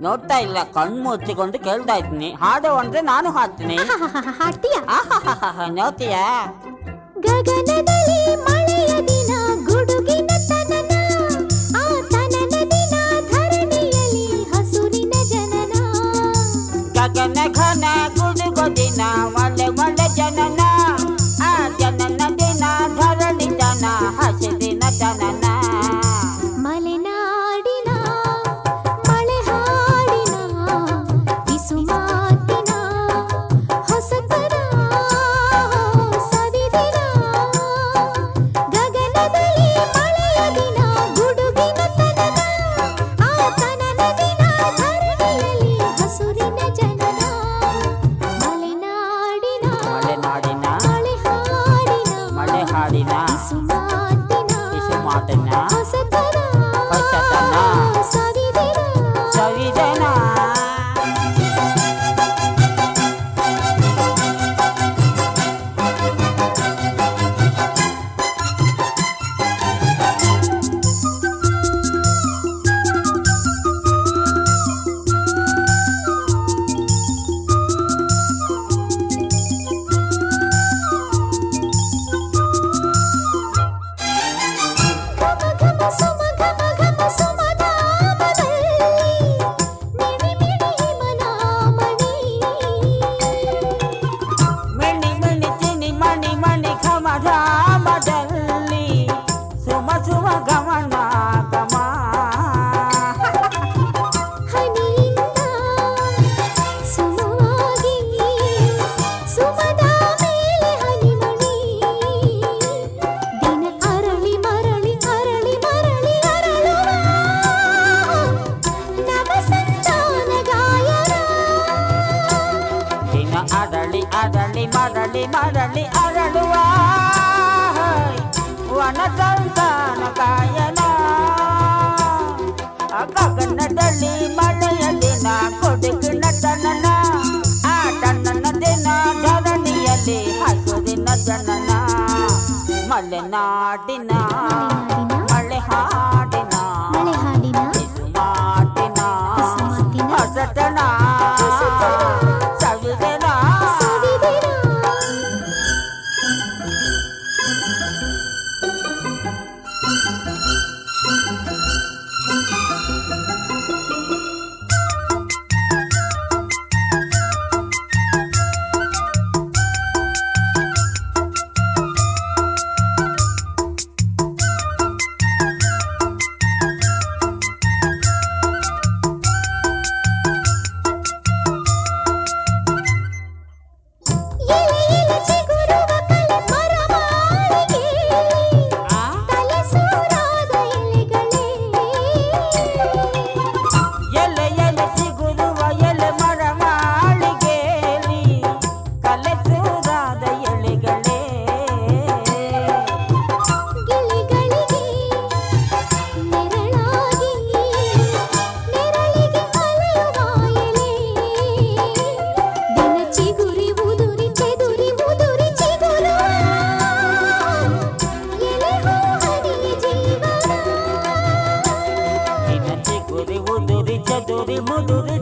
ನೋಡ್ತಾ ಇಲ್ಲ, ಕಣ್ಣು ಮುಚ್ಚಿಕೊಂಡು ಕೇಳ್ತಾ ಇದ್ದೀನಿ. ಹಾಡು ಅಂದ್ರೆ ನಾನು ಹಾಡ್ತೀನಿ. ಹಾಡ್ತೀಯಾ? ನೋಡ್ತೀಯಾ? ಗಗನದಲ್ಲಿ ಮಳೆಯ ದಿನ ಗುಡುಗಿನ ತನನ, ಆ ತನನ ದಿನ ಧರಣಿಯಲ್ಲಿ ಹಸುರಿನ ಜನನ. ಗಗನ ಘನ ಗುಡುಗು ದಿನ ಒಳ್ಳೆ ಒಳ್ಳೆ ಜನನ, ಆ ಜನನ ದಿನ ಧರಣಿ ಜನ ಹಸಿರಿನ ಜನನ. ಮಲೆನಾಡಿನ ಮಳೆ ಹಾಡಿನ ಬಿಸು ಮಾತಿನ ಹೊಸತರ ಸವಿದಿನ. ಗಗನದಲ್ಲಿ ಮಳೆಯ ದಿನ ಗುಡುಗಿನ ತನನ, ಆ ತನನ ದಿನ ಧರಣಿಯಲ್ಲಿ ಹಸುರಿನ ಜನನ. ಮಲೆನಾಡಿನ ಮಲೆನಾಡಿನ ಮಳೆ ಹಾಡಿನ ಮಳೆ ಹಾಡಿನ ಬಿಸು ಮಾತಿನ ಬಿಸು ಮಾತಿನ ಹೊಸತರ ಹೊಸತನ ಸವಿದಿನ. ಸವಿದನ. ಘಮ ಘಮ ಸುಮ ಘಮ ಘಮ ಸುಮಧಾಮದಲ್ಲಿ ಮಿಣಿ ಮಿಣಿ ಮನಾಮಣಿ. ಮಿಣಿ ಮಿಣಿ ಚಿನಿ ಮಣಿ ಮಣಿ ಘಮ ಧಾಮದಲ್ಲಿ ಸುಮ ಸುಮ ಗಮನ ಗಮ. ಹನಿಯಿಂದ ಸುಮವಾಗಿ ಸುಮದ ಮೇಲೆ ಹನಿಮಣಿ. ದಿನ ಅರಳಿ ಮರಳಿ ಅರಳಿ ಮರಳಿ ಅರಳುವ ನವ ಸಂತಾನ ಗಾಯನ. ದಿನ ಅರಳಿ ಅರಳಿ ಮರಳಿ ಮರಳಿ ಅರಳುವ ವನ ಸಂತಾನ ಗಾಯನ. ಗಗನದಲ್ಲಿ ಮಳೆಯ ದಿನ ಕೊಡುಗಿನ ತನನ, ಆ ತನನ ದಿನ ಧರಣಿಯಲ್ಲಿ ಹಸುರಿನ ಜನನ. ಮಲೆನಾಡಿನ ಮಳೆ ಹಾಡಿನ ಮಳೆ ಹಾಡಿನ ಬಿಸು ಮಾತಿನ ಮಾತಿನ ಹೊಸತನ ಸವಿದನ. ಸವಿದಿನ. ಎಲೆ ಎಲೆ ಚಿಗುರುವ ಕಲೆ ಮರ ಮಾಳಿಗೆಯಲ್ಲಿ ತಲೆ ಸೂರಾದ ಎಲೆಗಳೇ. ಎಲೆ ಎಲೆ ಚಿಗುರುವ ಎಲೆ ಮರ ಮಾಳಿಗೆಯಲ್ಲಿ ಕಲೆಸೂರಾದ ಎಲೆಗಳೇ. ಗಿಳಿಗಳಿಗೆ ನೆರಳಾಗಿ ನೆರಳಿಗೆ ಅಲೆಯುವ ಎಲೆ. ದಿನ ಚಿಗುರಿ ಉದುರಿ ಚೆದುರಿ ಮುದುರಿ ಚಿಗುರು ಎಲೆ ಹೂ ಹನಿಯ ಜೀವನ. ದಿನ ಚಿಗುರಿ ಉದುರಿ ಚದುರಿ ಮುದುರಿ